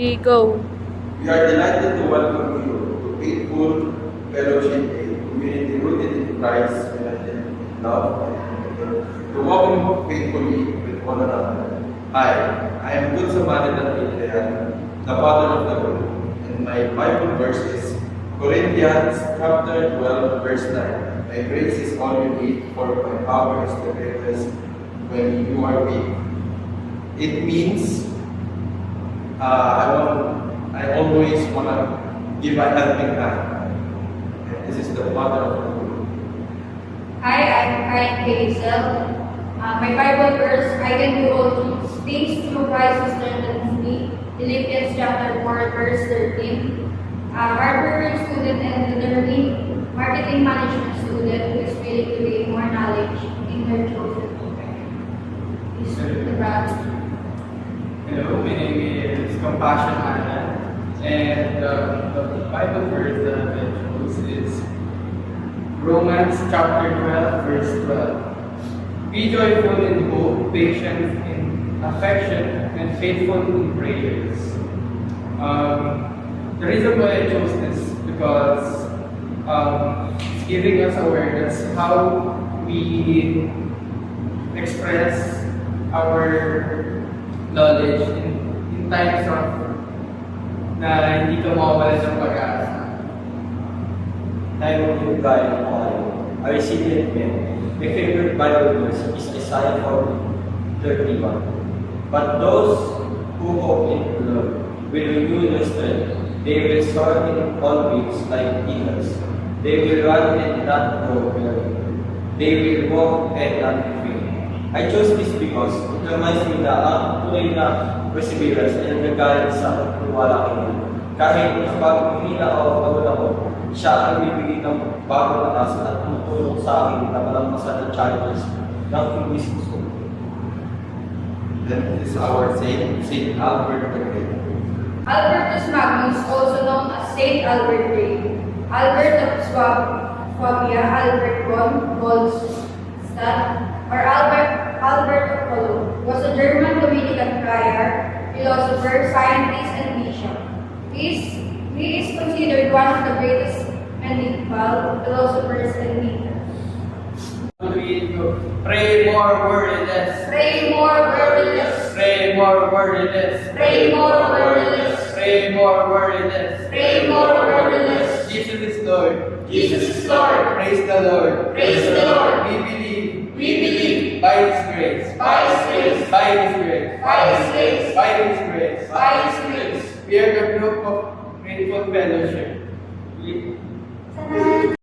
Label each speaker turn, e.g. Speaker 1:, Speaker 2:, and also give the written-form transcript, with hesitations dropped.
Speaker 1: We go.
Speaker 2: We are delighted to welcome you to Faithful Fellowship, a community rooted in Christ, united in love and committed to walking faithfully with one another. Hi, I am Good Samaritan Adrian, the father of the group, and my Bible verse is Corinthians chapter 12, verse 9. My grace is all you need, for my power is the greatest when you are weak. It means I always want to give a helping hand. And this is the father of the group.
Speaker 3: Hi, I'm Kai Hazel. My Bible verse, I can do all things through Christ who strengthens me. Philippians chapter 4, verse 13. Harvard student and learning, marketing management student who is willing to gain more knowledge in their chosen profession. Is the gratitude.
Speaker 4: Hello, my name is Compassion Anna, and the Bible verse that I chose is Romans chapter 12, verse 12. Be joyful in hope, patient in affection, and faithful in prayers. The reason why I chose this because it's giving us awareness how we express our knowledge in times of na hindi ka mawawalan ng pag-asa.
Speaker 5: Time of your God and all, a resilient man. My favorite Bible verse is Isaiah 40:31. But those who hope in the Lord will renew their strength. They will soar in all wings like eagles. They will run and not grow weary. They will walk and not be faint. I chose this because it reminds me na ang tunay na perseverance ay nagagalit sa pagkuwala kay Lord. Kahit kapag humina o pagod ako, siya ang bibigay ng bagong lakas at tumutulong sa akin na malampasan ang challenges ng English school.
Speaker 2: Then this is our Saint Albert the Great.
Speaker 3: Albertus Magnus, also known as Saint Albert Grey. Albert of Swabia, Albert von Goldstadt, or Albert of Cologne, was a German Dominican friar, philosopher, scientist, and bishop. He is considered one of the greatest medieval philosophers and thinkers.
Speaker 4: Pray more, worry less.
Speaker 3: Pray more, worry less.
Speaker 4: Pray more, worry less.
Speaker 3: Pray more, worry less.
Speaker 4: Pray more, worry less.
Speaker 3: Pray more, worry less.
Speaker 4: Jesus is Lord.
Speaker 3: Jesus is Lord.
Speaker 4: Praise the Lord.
Speaker 3: Praise the Lord.
Speaker 4: We believe.
Speaker 3: We believe
Speaker 4: By His grace.
Speaker 3: by His grace,
Speaker 4: By His grace.
Speaker 3: by His grace,
Speaker 4: By His grace.
Speaker 3: by His grace.
Speaker 4: We are the group of Grateful Fellowship.